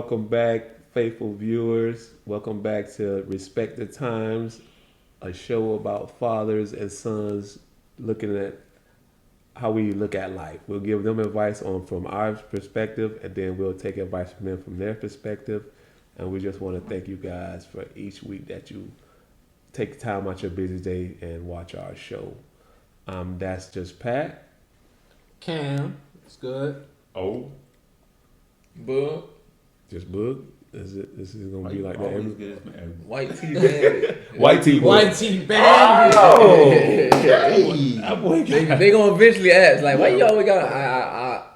welcome back, faithful viewers. Welcome back to Respect the Times, a show about fathers and sons looking at how we look at life. We'll give them advice on from our perspective, and then we'll take advice from them from their perspective. And we just want to thank you guys for each week that you take time out your busy day and watch our show. That's just Pat. Cam, it's good. Oh, Boog. Just Boog. This is gonna be like that. White Tee Bandit. White Tee Boog. White Tee Bandit. Oh, That boy They gonna eventually ask, like, why you always got?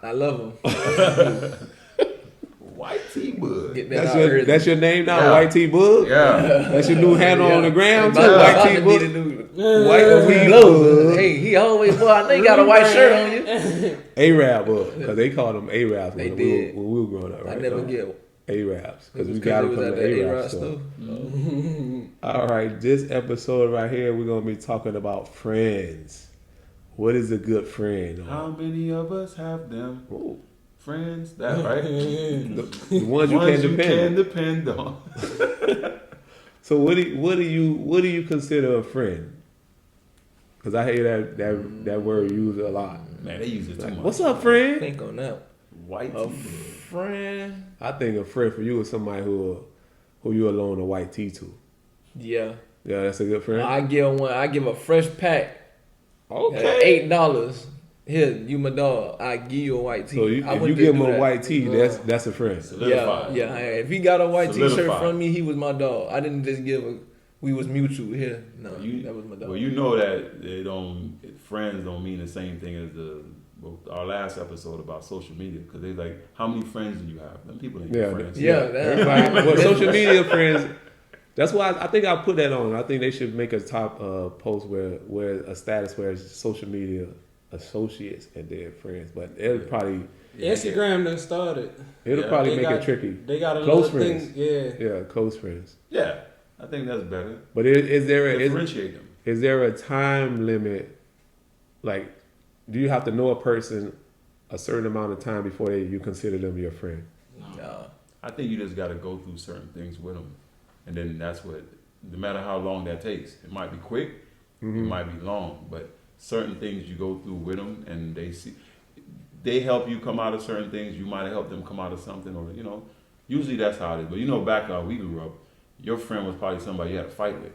I love him. White Tee Boog. Get that out early. That's your name now, Yeah. White Tee Boog? Yeah. That's your new handle on the ground too, My White partner Tee need a Boog. new White Tee Boog. Hey, he always, boy, I know you got a white shirt on you. Arab Boog, because they called them Arabs They when did. we were growing up, right? I never get Arabs, because we it got them was from at the the Arab A-Rod store. store. All right, this episode right here, we're gonna be talking about friends. What is a good friend? How many of us have them? Ooh, Friends, that right? the ones you can depend on. on. So what do you consider a friend? Because I hear that word used a lot. Man, they use it too Like, much. what's up, friend? Think on that. White A Tee. friend. I think a friend for you is somebody who you loan a white tee to. Yeah. Yeah, that's a good friend. I give one. I give a fresh pack. Okay. $8. Here, you my dog. I give you a white tee. So I if you wouldn't give just him do a that. white tee, that's a friend. Yeah, Solidified. yeah. If he got a white T-shirt Solidified. from me, he was my dog. I didn't just give a. We was mutual here. No, that was my dog. Well, you know that friends don't mean the same thing as our last episode about social media, because they like, how many friends do you have? Them people ain't your friends. Well, social media friends. That's why I think I'll put that on. I think they should make a top post where a status where it's social media associates and their friends. But it'll probably Instagram done started. it'll Yeah. probably They make got- it tricky. They got a Close little friends. thing. Yeah. Yeah, close friends. Yeah, I think that's better. But is Differentiate them. there a time limit? Like, do you have to know a person a certain amount of time before you consider them your friend? No. I think you just got to go through certain things with them, and then that's what. No matter how long that takes, it might be quick, it might be long, but certain things you go through with them, and they help you come out of certain things. You might help them come out of something, or usually that's how it is. But back how we grew up, your friend was probably somebody you had a fight with.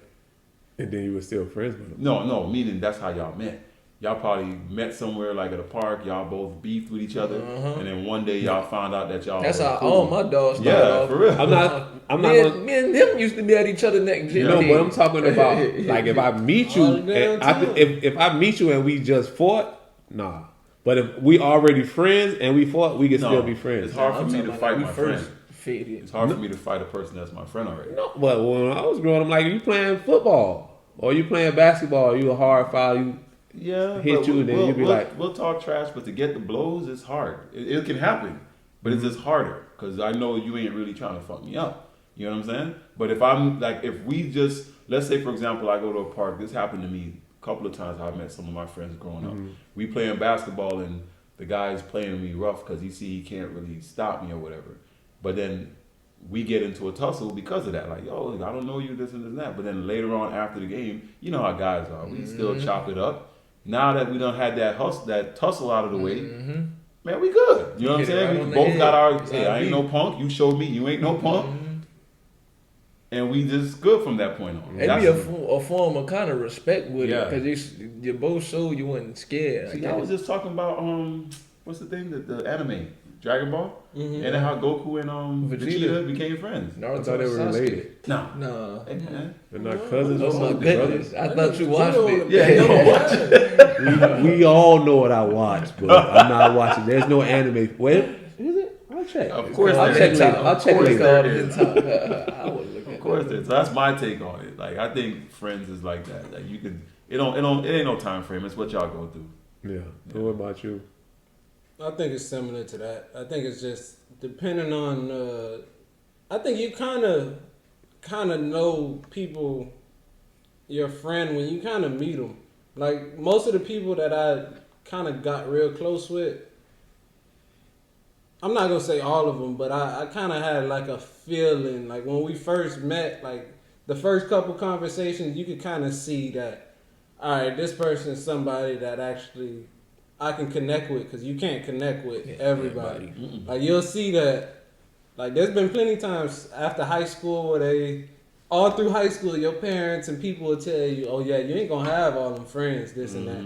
And then you were still friends with them. No, meaning that's how y'all met. Y'all probably met somewhere like at a park. Y'all both beefed with each other, and then one day y'all found out that y'all. That's were how cool. all my dogs started Yeah, off. for real. I'm not. Me and them used to be at each other's neck. No, but I'm talking about like if I meet you, All the damn and time. if I meet you and we just fought, nah. But if we already friends and we fought, we can still be friends. It's hard for me to fight my friend. Faded. It's hard for me to fight a person that's my friend already. No, but when I was growing up, like you playing football or you playing basketball, you a hard foul, you Yeah, hit but you, and then you be like, we'll talk trash, but to get the blows, it's hard. It can happen, but it's just harder because I know you ain't really trying to fuck me up. You know what I'm saying? But if we just, let's say for example, I go to a park. This happened to me a couple of times. I met some of my friends growing up. We playing basketball, and the guy's playing me rough because he can't really stop me or whatever. But then we get into a tussle because of that. Like, yo, I don't know you, this and this and that. But then later on after the game, you know how guys are. We still chop it up. Now that we done had that tussle out of the way, man, we good. You know what I'm Hit it saying? right We on the both head. got our, It's hey, all I ain't beat. no punk. You showed me you ain't no punk. And we just good from that point on. It'd be a form of kind of respect with Yeah. it because you both showed you wasn't scared. See, I was just talking about what's the thing, the anime, Dragon Ball, and then how Goku and Vegeta became friends. Naruto I thought they were and Sasuke. related. No, No. hey, man. They're not cousins or Oh my something. goodness! I thought you watched it. Yeah, you don't watch it. We all know what I watch, but I'm not watching. There's no anime. Wait, is it? I'll check. Of course I'll there check is. later. I'll check Of course later. there Called is. it in time. I was looking Of course, so that's my take on it. Like, I think Friends is like that. Like, you could, it ain't no time frame. It's what y'all go through. Yeah. So what about you? I think it's similar to that. I think it's just depending on. I think you kind of know people, your friend, when you kind of meet them. Like most of the people that I kind of got real close with, I'm not gonna say all of them, but I kind of had like a feeling like when we first met, like the first couple conversations, you could kind of see that, all right, this person is somebody that actually I can connect with, because you can't connect with everybody. Like you'll see that, like there's been plenty times after high school where all through high school, your parents and people will tell you, oh yeah, you ain't gonna have all them friends, this and that.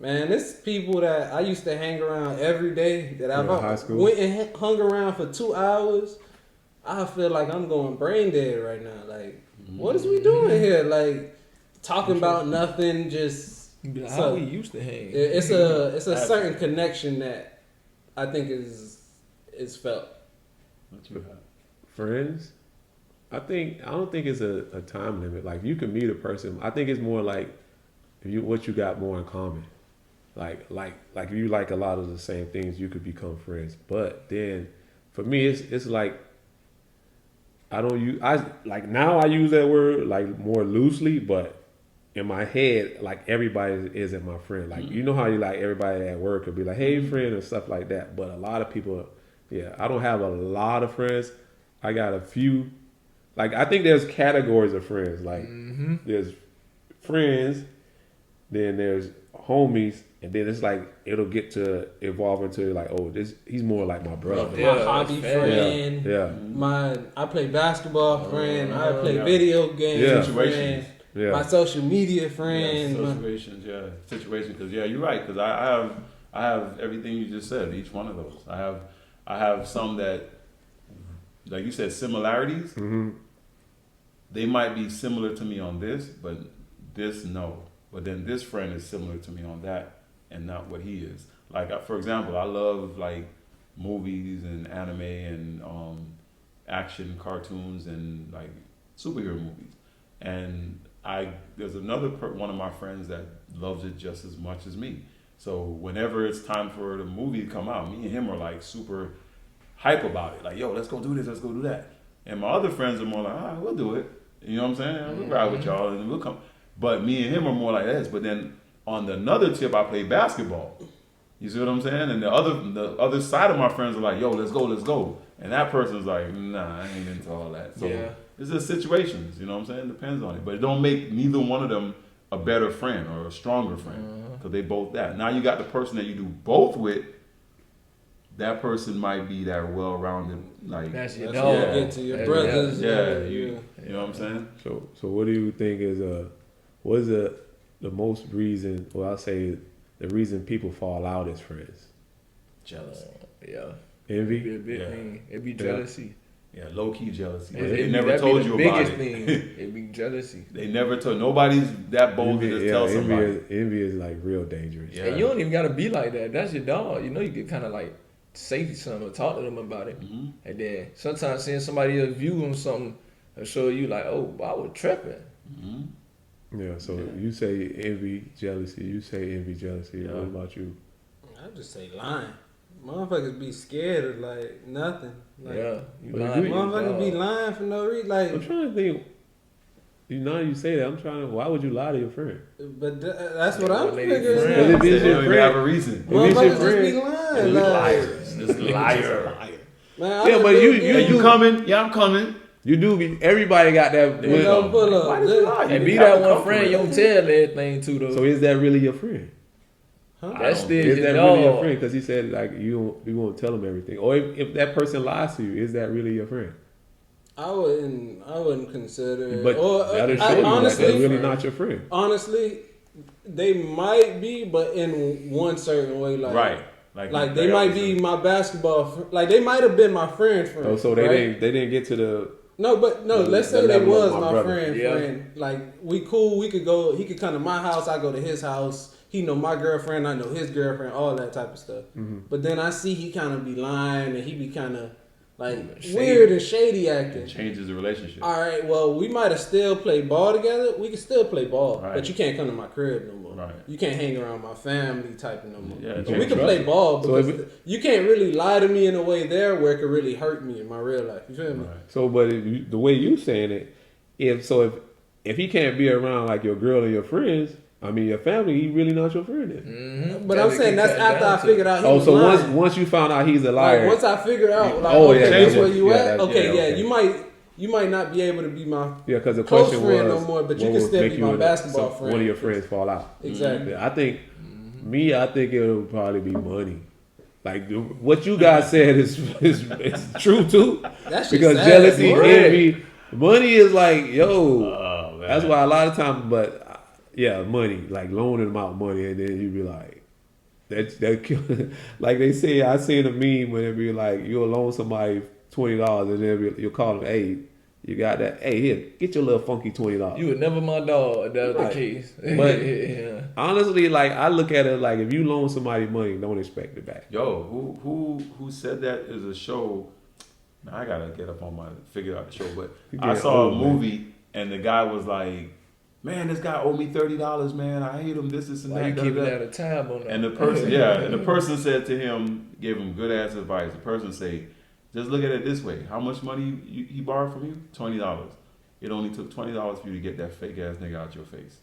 Man, it's people that I used to hang around every day that I've high school. went and hung around for 2 hours. I feel like I'm going brain dead right now. Like, what is we doing here? Like, talking about nothing, just Like, so- how we used to hang. it's a certain connection that I think is felt. What you got? Friends, I don't think it's a time limit. Like you can meet a person. I think it's more like what you got more in common. Like if you like a lot of the same things, you could become friends. But then for me, it's like I now I use that word like more loosely, but in my head, like everybody isn't my friend. Like you know how you like everybody at work could be like, hey friend, and stuff like that. But a lot of people, I don't have a lot of friends. I got a few. Like I think there's categories of friends. Like there's friends, then there's homies, and then it's like it'll get to evolve into like, oh, he's more like my brother. Yeah, My hobby that's fair. friend. Yeah. I play basketball friend. I play video games Yeah. friend. Yeah. My social media friend. Situation. Because you're right. Because I have everything you just said. Each one of those. I have some that, like you said, similarities. Mm-hmm. They might be similar to me on this, but this no. But then this friend is similar to me on that, and not what he is. Like for example, I love like movies and anime and action cartoons and like superhero movies. And there's another one of my friends that loves it just as much as me. So whenever it's time for the movie to come out, me and him are like super hype about it. Like, yo, let's go do this, let's go do that. And my other friends are more like, all right, we'll do it. You know what I'm saying? We'll ride with y'all and we'll come. But me and him are more like this. But then on another tip, I play basketball. You see what I'm saying? And the other side of my friends are like, yo, let's go. And that person's like, nah, I ain't into all that. So it's just situations, you know what I'm saying? It depends on it. But it don't make neither one of them a better friend or a stronger friend. Because they both that. Now you got the person that you do both with. That person might be that well-rounded, like That's your That's dog. when you get to your brothers. you know what I'm saying? So what do you think is what is the most reason? Well, I'll say the reason people fall out as friends. Jealousy. Yeah. Envy. It'd be a big Yeah. thing. It'd be jealousy. Yeah, low-key jealousy. It'd They be- never that'd be told the you about biggest it. thing. It'd be jealousy. They never told. Nobody's that bold to just tell somebody. Envy is like real dangerous. Yeah. And you don't even gotta be like that. That's your dog. You know, you could kind of like say something or talk to them about it. Mm-hmm. And then sometimes seeing somebody else view on something will show you like, oh, I was tripping. Mm-hmm. Yeah. So you say envy, jealousy. You say envy, jealousy. Yeah. What about you? I just say lying. Motherfuckers be scared of like nothing. Like, Yeah. You But lying you- to your motherfuckers be dog. lying for no reason. Like, I'm trying to think. Now you say that, I'm trying to. Why would you lie to your friend? but that's what I'm Lady figuring. friend. Well, out. it They is your don't even friend. have a reason. If it's your Motherfuckers just be friend, lying. They're Like, liars. This liar. man, I Yeah, done but been you good. You coming? Yeah, I'm coming. You do. Everybody got that. They don't pull up. Why did you lie? And You be didn't that have to one come friend for you it. don't tell everything to though. So is that really your friend? Huh? That's don't- still Is your that dog. really your friend? Because he said like you won't tell him everything. Or if that person lies to you, is that really your friend? I wouldn't consider it. But Or, that'll show I, you honestly, that they're really not your friend. honestly, they might be, but in one certain way, like Right. like they might be my basketball. Like they might have been my friend. Oh, so they right? didn't get to the. No, but no. The- Let's the say they level of was my my brother. friend. Yeah. Friend. Like we cool. We could go. He could come to my house. I go to his house. He know my girlfriend. I know his girlfriend. All that type of stuff. Mm-hmm. But then I see he kind of be lying and he be kind of like Shady. weird and shady acting. It changes the relationship. All right, well, we might have still played ball together. We can still play ball, Right. but you can't come to my crib no more. Right. You can't hang around my family type of no more. Yeah, But you we can't can trust play it. ball So because you can't really lie to me in a way there where it could really hurt me in my real life. You feel me? Right. So, but the way you saying it, if he can't be around like your girl and your friends, I mean, your family, he really not your friend then. Mm-hmm. But I'm saying that's after I figured out he Oh, was so lying. once you found out he's a liar. Like, once I figured out, like, Oh, okay, yeah, that's yeah, where you yeah, at. that's- Okay, yeah, yeah, okay. you might not be able to be my Yeah, because the close question friend was, no more, but you what can would still make be you my and basketball some- friend. one of your friends fall out. Exactly. Yeah, I think I think it'll probably be money. Like what you guys said is true too. That shit Because sad, jealousy, bro. envy, money is like Oh, man. that's why a lot of times. But yeah, money, like loaning them out money, and then you be like that. Like they say, I seen a meme when it be like you'll loan somebody $20, and then you'll call them, hey. You got that? Hey, here, get your little funky $20. You were never my dog. If that was Right. the case. But yeah. honestly, like I look at it like if you loan somebody money, don't expect it back. Yo, who said that is a show? Now I gotta get up on my figure out the show, but You I getting saw old, a man. movie and the guy was like, "Man, this guy owed me $30, man. I hate him. This and Why that." you da, keeping da, da." that a tab on that? And the person, yeah, and the person said to him, gave him good ass advice. The person say, "Just look at it this way: how much money he borrowed from you? $20. It only took $20 for you to get that fake ass nigga out your face,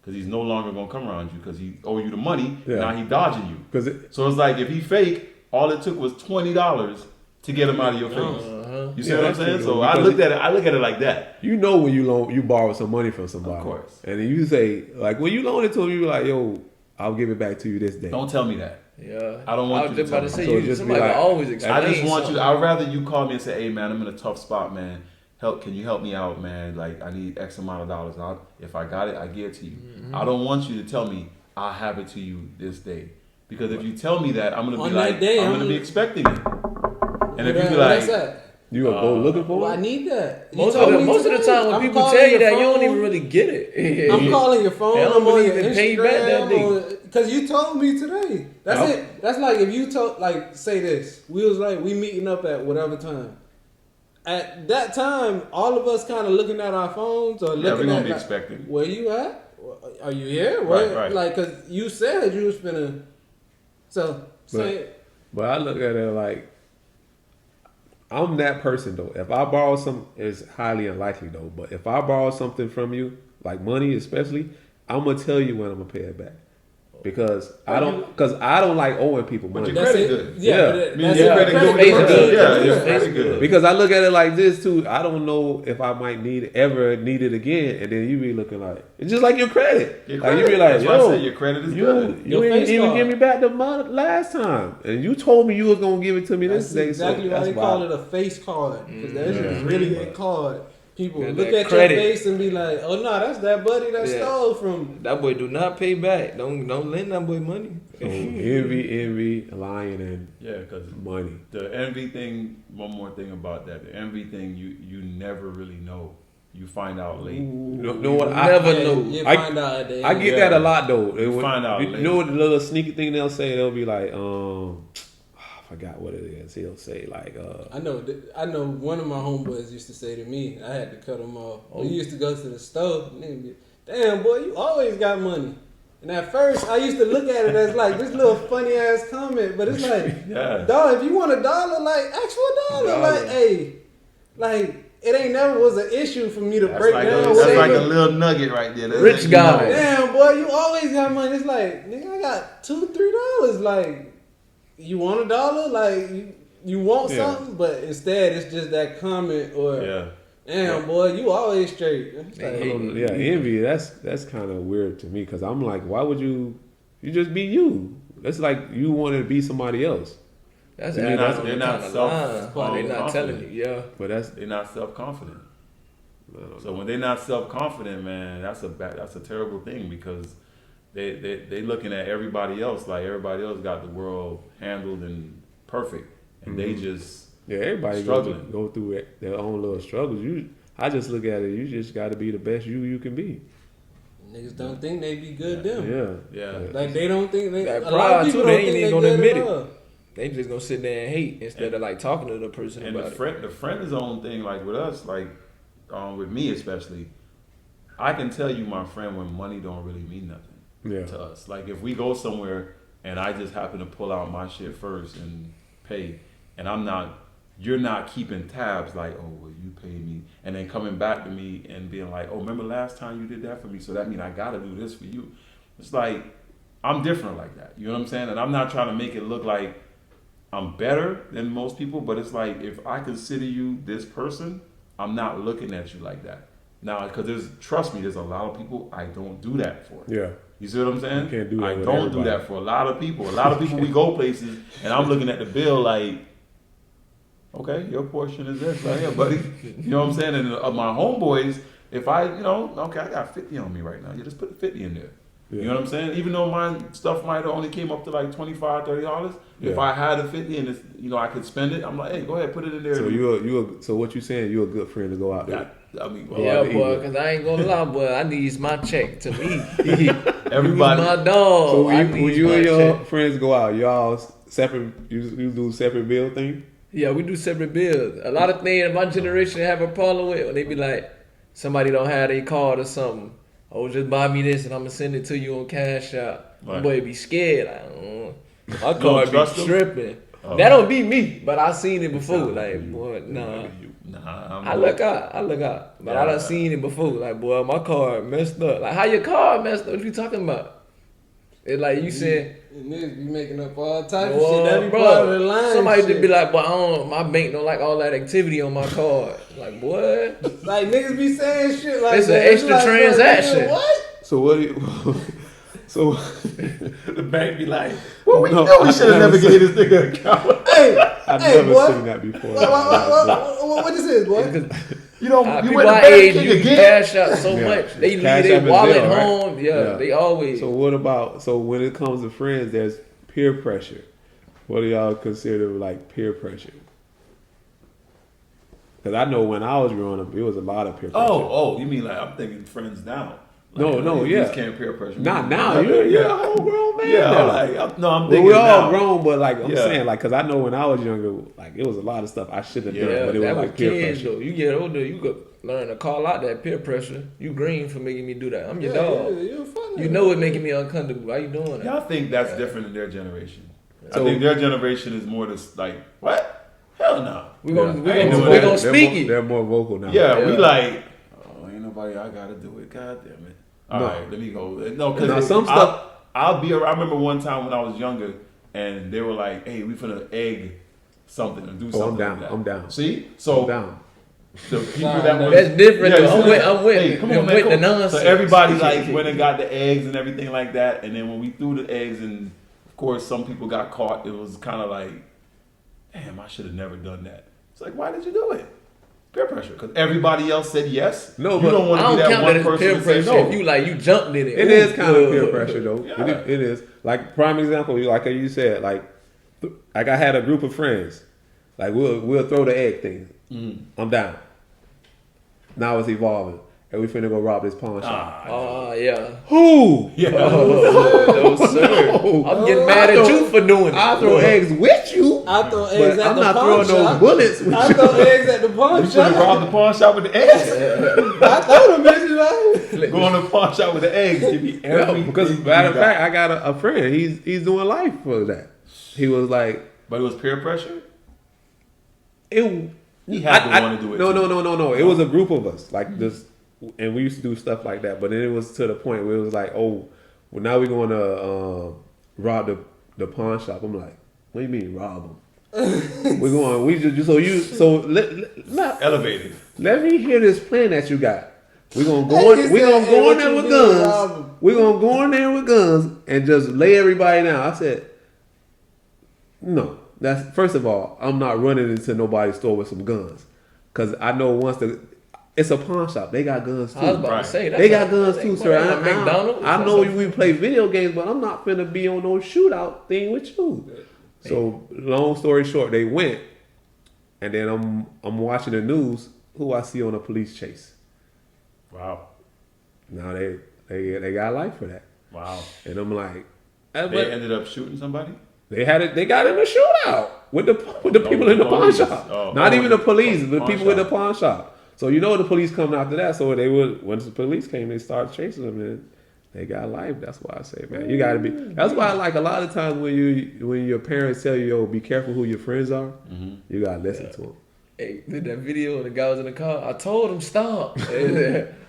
because he's no longer gonna come around you because he owe you the money. Yeah. Now he dodging you. Because So it's like if he fake, all it took was $20 to get him out of your face. Uh-huh. You see Yeah, what I'm that's saying? true, So I because looked at it. I look at it like that. you know when you borrow some money from somebody, Of course. and then you say like when you loan it to him, you be like, yo, I'll give it back to you this day. Don't tell me that. Yeah. I don't want I was you just to about to tell say me. So you. just be Somebody like- always explain. I just want you. something. I'd rather you call me and say, "Hey man, I'm in a tough spot, man. Can you help me out, man? Like I need X amount of dollars. If I got it, I give it to you. I don't want you to tell me I'll have it to you this day, because if you tell me that, I'm gonna On be that like, day, I'm I'm gonna be gonna- expecting it. And if you be Where like, that's at? You gonna go looking for Well, I it? need that. You Most told of me the today. time when I'm people calling tell you your that, you don't phone. even really get it. I'm calling your phone. They don't I'm on believe your they pay you back that day. Instagram. Because you told me today. That's Yeah. it. That's like if you told, like, say this. We was like, we meeting up at whatever time. At that time, all of us kind of looking at our phones or yeah, we're looking gonna at be like, expecting. where you at? Are you here? Where, right. Like, because you said you was finna. So, say, But I look at it like I'm that person though. If I borrow some, it's highly unlikely though. But if I borrow something from you, like money especially, I'm gonna tell you when I'm gonna pay it back. Because I don't like owing people But money. your that's credit it. good. Yeah, Yeah. but I mean, that's your it. credit good. Credit good. Yeah, Credit your good. credit good. Because I look at it like this too. I don't know if I might ever need it again, and then you be looking like it's just like your credit. Your Like you credit. be like, That's why I yo, said your credit is you good. you Your ain't face even card. give me back the money last time, and you told me you was gonna give it to me That's this day. exactly so why that's they call it a face card. Because that's just really a card. People Yeah, look that at credit. your face and be like, "Oh no, that's that buddy that Yeah. stole from." That boy do not pay back. Don't lend that boy money. So envy, lying, and Yeah, because money. the envy thing. One more thing about that. The envy thing, you never really know. You find out late. You know what? Never Yeah, know. You I- find out at the end. I get Yeah. that a lot though. You find out You later. know what the little sneaky thing they'll say? They'll be like, I forgot what it is. He'll say like, I know. One of my homeboys used to say to me, I had to cut him off. Oh. We used to go to the store. And they'd be, "Damn boy, you always got money." And at first, I used to look at it as like this little funny ass comment, but it's like, Yeah. dog, if you want $1, like ask for $1. $1. Like, hey, like it ain't never was an issue for me to That's break like down. that's what like it a is. little nugget right there. That's Rich like, you guy. know. Damn, boy, you always got money. It's like, nigga, I got $2-3. Like, you want $1? Like, you want Yeah. something, but instead it's just that comment or, Yeah. damn, boy, you always straight. It's like, Hey, yeah, envy. That's kind of weird to me because I'm like, why would you just be you? That's like you wanted to be somebody else. That's They're adding not- on they're the not kind of self- line. Why they not confident. telling you? Yeah. But that's They're not self confident. So when they're not self confident, man, that's a terrible thing because they looking at everybody else like everybody else got the world handled and perfect, and they just yeah. Everybody Struggling. go through their own little struggles. I just look at it. You just got to be the best you can be. niggas don't think they be good them. Yeah. Yeah. Like, they don't think they, That a lot of pride, people too, don't they ain't think even they gonna good admit at it. all. They just gonna sit there and hate instead of like talking to the person And about the friend zone thing, like with us, like with me especially, I can tell you my friend when money don't really mean nothing Yeah. to us. Like if we go somewhere and I just happen to pull out my shit first and pay, and you're not keeping tabs like, oh, well, you paid me, and then coming back to me and being like, oh, remember last time you did that for me, so that means I gotta do this for you. It's like I'm different like that. You know what I'm saying? And I'm not trying to make it look like I'm better than most people, but it's like if I consider you this person, I'm not looking at you like that. Now, because trust me, there's a lot of people I don't do that for. Yeah. You see what I'm saying? You can't do that I with don't everybody. do that for a lot of people. A lot of people we go places, and I'm looking at the bill like, okay, your portion is this right here, buddy. You know what I'm saying? And my homeboys, if I, okay, I got 50 on me right now. You just put the 50 in there. Yeah. You know what I'm saying? Even though my stuff might have only came up to like $25, $30, if Yeah. I had a 50 and it's, I could spend it, I'm like, hey, go ahead, put it in there. So so what you saying? You're a good friend to go out there. I mean, Yeah, to eat boy, with. because I ain't gonna lie, boy. I needs my check to me. everybody. Use my dog. So I when needs you my and your check. friends go out, y'all separate. You do separate bill thing. Yeah, we do separate bills. A lot of things my generation have a problem with when they be like, somebody don't have their card or something. Oh, just buy me this and I'm gonna send it to you on Cash App. My Right. boy be scared. Like, my don't card trust be him? tripping. Oh. That don't be me, but I seen it before. sound like Like, you. boy, nah. Nah, I look out. But I Yeah. done seen it before. Like, boy, my card messed up. Like, how your card messed up? What you talking about? It's like you said, And niggas be making up all type of boy, shit. That be bro, part of the line. somebody shit. just be like, boy, my bank don't like all that activity on my card. Like, boy, Like niggas be saying shit like It's an that. extra like, bro, transaction. nigga, what? So what do you? So the bank be like, well, we No, know we I've should have never never gave this nigga an account. Hey, I've hey, never boy. seen that before. What this is, boy? You know, you people went to our Burger age King use again. Cash App so Yeah. much. They leave Cash App their is wallet there, right? home. Yeah, they always. So what about? So when it comes to friends, there's peer pressure. What do y'all consider like peer pressure? Because I know when I was growing up, it was a lot of peer pressure. Oh, you mean like I'm thinking friends now? No, these yeah. can't peer pressure. Not now. You're a whole grown man. Yeah, now. like I'm Well, thinking we're all now. grown, but like I'm Yeah. saying, like, because I know when I was younger, like it was a lot of stuff I shouldn't have Yeah, done, but it was that like was peer kids pressure. though. You get older, you could learn to call out that peer pressure. You green for making me do that. I'm your dog. You a fuck You nigga. know it making me uncomfortable. Why you doing that? Y'all think that's different in their generation? So- I think their generation is more this like what? Hell no. We gonna Yeah. we I ain't gonna, doing we that. gonna They're speak more, it. they're more vocal now. Yeah, we Yeah. like. Oh, ain't nobody. I gotta do it. God damn it. All No. right, let me go. No, Now, because some stuff- I'll be. I remember one time when I was younger, and they were like, "Hey, we finna egg something and do something." down, like that. I'm down. See, so I'm down. the people Nah, that were That's different Yeah, though. you I'm see with, that? I'm with, Hey, come on, I'm man, with come the on. nonsense. So everybody like went and got the eggs and everything like that, and then when we threw the eggs, and of course some people got caught. It was kind of like, damn, I should have never done that. It's like, why did you do it? Peer pressure, because everybody else said yes. No, you but don't want I to don't be that count one that as person peer to say pressure. no. If you like you jumped in it. It Ooh, is kind of peer uh, pressure though. Yeah. It is. Like prime example, like you said, like I had a group of friends. Like we'll throw the egg thing. I'm down. Now it's evolving, and we finna go rob this pawn shop. Yeah. Who? Yeah. No, sir. No. I'm getting mad at you for doing it. I throw eggs with you, I throw eggs but at I'm the not pawn throwing shop. those bullets with I you. throw eggs at the pawn You should have shop. robbed the pawn shop with the eggs. I throw them bitches, man. Go on the pawn shop with the eggs. Give me No, everything. because you matter of got. fact, I got a friend. He's doing life for that. He was like, But it was peer pressure. it. He had to want to do it. No, too. no. It was a group of us, like this, and we used to do stuff like that. But then it was to the point where it was like, oh, well, now we're going to rob the pawn shop. I'm like, what do you mean rob them? We're going. Elevated. Let me hear this plan that you got. We're gonna go in. We're gonna go in there with guns. We're gonna go in there with guns and just lay everybody down. I said, no. That's first of all, I'm not running into nobody's store with some guns, cause I know it's a pawn shop. They got guns too. I was about Right. to say that. They got guns too, sir. McDonald's. I know we play video games, but I'm not finna be on no shootout thing with you. So long story short, they went, and then I'm watching the news. Who I see on a police chase? Wow. Now they got life for that, Wow. and I'm like, They ended up shooting somebody. they had it. They got in a shootout with the people in the pawn police. shop. Oh, Not even the police, the pawn people with the shop. pawn shop. So you know the police coming after that. So they would once the police came, they started chasing them, and they got life. That's why I say, man, you got to be. That's why, like a lot of times when your parents tell you, "Yo, be careful who your friends are," you gotta listen to them. Hey, did that video and the guy was in the car? I told him stop.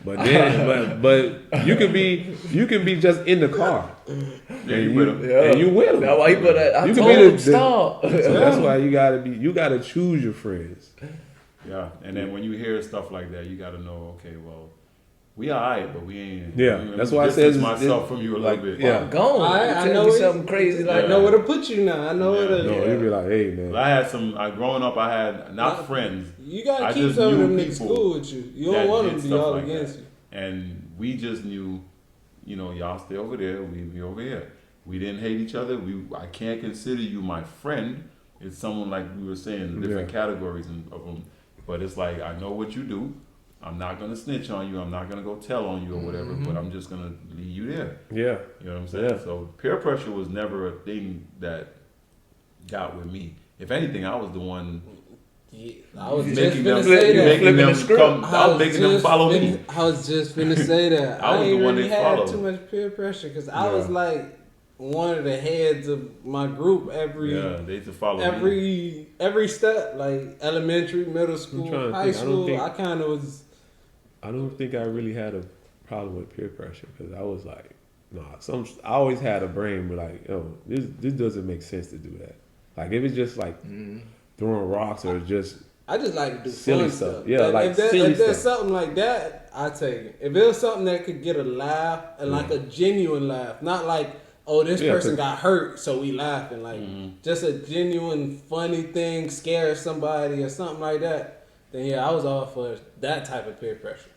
But then, but you can be just in the car. Yeah, you with him. Yeah. And you with him. That's why he put that. I You can told be him stop. So that's why you gotta choose your friends. Yeah, and then when you hear stuff like that, you got to know, okay, well, we alright, but we ain't. Yeah, let me that's why I distance said myself from you a little bit. yeah. I'm gone. I You know tell me it- something crazy like I know where to put you now. I know where to. No, you be like, hey man. But I had some. Growing up, I had not friends. You gotta I keep just some of knew them niggas people cool with you. You that don't want did them to be stuff all like against that. you. And we just knew, y'all stay over there, we be over here. We didn't hate each other. I can't consider you my friend. It's someone like we were saying, the different categories of them. But it's like, I know what you do. I'm not gonna snitch on you. I'm not gonna go tell on you or whatever. But I'm just gonna leave you there. Yeah. You know what I'm saying? Yeah. So peer pressure was never a thing that got with me. If anything, I was the one Yeah, I was just making them, finna say that. making them script. come. I was making them follow me. I was just finna say that. I was ain't the one really they had followed. too much peer pressure because I Yeah. was like one of the heads of my group every Yeah, they used to follow me. every step, like elementary, middle school, trying to high think. I don't school. think- I kind of was. I don't think I really had a problem with peer pressure because I was like, nah. I always had a brain, but like, yo, this doesn't make sense to do that. Like if it's just like throwing rocks or just I just like to do Silly fun stuff. stuff. Yeah, like if silly there's stuff. something like that, I take it. If it was something that could get a laugh and like a genuine laugh, not like, oh, this Yeah, person 'cause- got hurt, so we laughing. Like just a genuine funny thing, scare somebody or something like that. Then yeah, I was all for that type of peer pressure.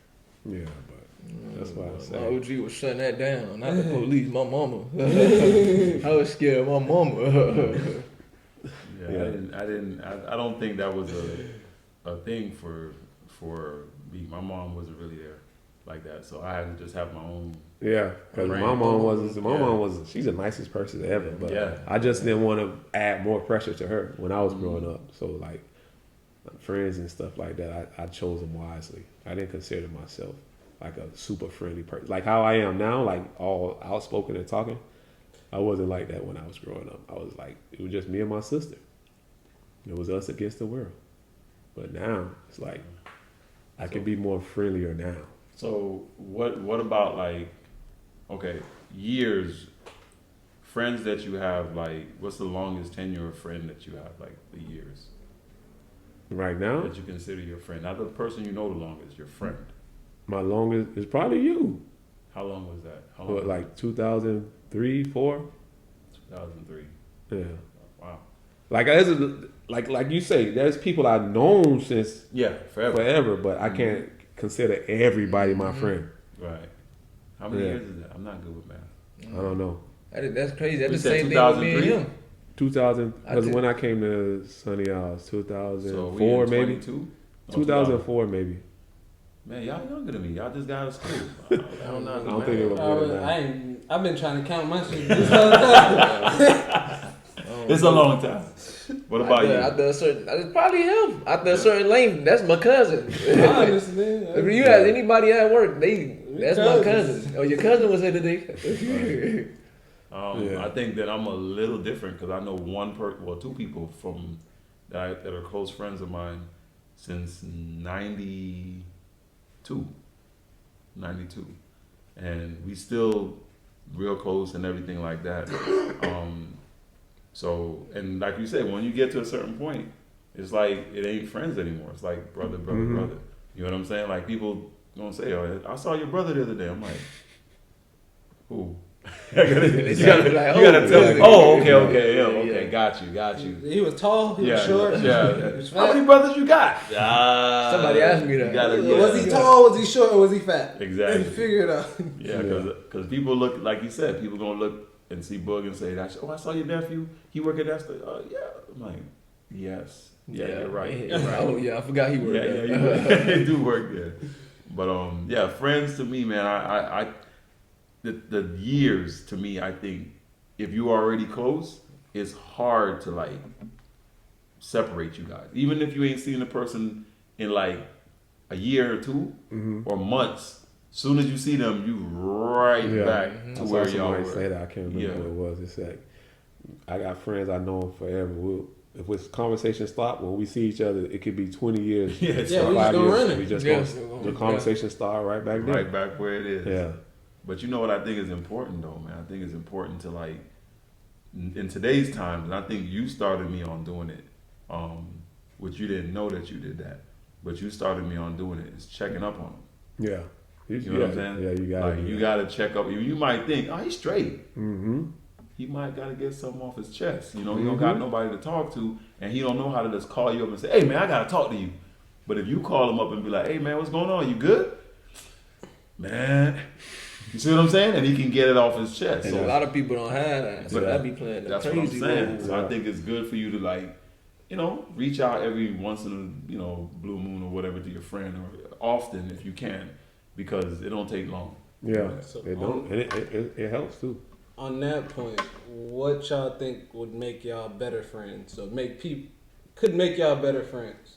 yeah. But that's why I My say. OG was shutting that down. Not the police, my mama. I was scared of my mama. I don't think that was a thing for me. My mom wasn't really there like that, so I had to just have my own. Yeah, because Right. my mom wasn't. My Yeah. mom was. She's the nicest person ever. But Yeah. I just didn't want to add more pressure to her when I was growing up. So like friends and stuff like that, I chose them wisely. I didn't consider myself like a super friendly person. Like how I am now, like all outspoken and talking. I wasn't like that when I was growing up. I was like, it was just me and my sister. It was us against the world. But now it's like I can be more friendlier now. So what about like, okay, years, friends that you have, like what's the longest tenure of friend that you have, like the years Right now, that you consider your friend, not the person you know the longest, your friend. my longest is probably you. How long was that? How long? What, like 2003, 4? 2003. Yeah. Wow. Like like you say, there's people I've known since Yeah, forever. forever, but I can't consider everybody my friend. Right. How many Yeah. years is that? I'm not good with math. I don't know. That's crazy. That's We the said same thing with me and 2003? him. 2000, I because did- when I came to Sunny Isles, So we 2004 in maybe? 22? No, 2004 maybe. Man, y'all younger than me. Y'all just got out of school. I don't know. I don't think it was more than that. I've been trying to count my shit this whole time. It's a long time. What about you? After a certain, it's probably him. After a certain length, that's my cousin. Honestly, If you ask anybody at work, that's my cousins. cousin. Oh, your cousin was here today. Yeah. I think that I'm a little different because I know two people from that are close friends of mine since 92, and we still real close and everything like that. So, and like you said, when you get to a certain point, it's like it ain't friends anymore. It's like brother, brother. You know what I'm saying? Like people gonna say, "Oh, I saw your brother the other day." I'm like, "Who?" you gotta tell me. Oh, okay, okay, got you. He was tall. He was short. Yeah. He was How fat. many brothers you got? Somebody asked me that. Was he tall? Was he short? Or was he fat? Exactly. Figure it out. Yeah, because people look, like you said, people gonna look and see Boog and say, "Oh, I saw your nephew. He work at that store." Yeah, I'm like, yes, yeah, you're right. You're right. Oh yeah, I forgot he worked there. Yeah, you do work there. But yeah, friends to me, man, I the years to me, I think if you are already close, it's hard to like separate you guys. Even if you ain't seen the person in like a year or two or months. Soon as you see them, you back to where y'all somebody were. say that. I can't remember what it was. It's like I got friends I know forever. if it's conversation stop, when we see each other, it could be 20 years. Yeah, Yeah, we it's just 5 gonna years. run it. We just Yes, gonna, yeah. the conversation start right back there. right back where it is. Yeah. But you know what I think is important though, man? I think it's important to like in today's times, and I think you started me on doing it, which you didn't know that you did that, but you started me on doing it. Is checking up on them. Yeah. You know what I'm saying? Yeah, you got like you got to check up. You might think, oh, he's straight. Mm-hmm. He might got to get something off his chest. You know, he don't got nobody to talk to, and he don't know how to just call you up and say, hey man, I got to talk to you. But if you call him up and be like, hey man, what's going on? You good? Man. You see what I'm saying? And he can get it off his chest. So a lot of people don't have that. So But that be playing the that's what I'm crazy saying. role. So I think it's good for you to like, you know, reach out every once in a, you know, blue moon or whatever to your friend or often if you can, because it don't take long. Yeah. So It don't. And it helps too. On that point, what y'all think would make y'all better friends? Or could make y'all better friends?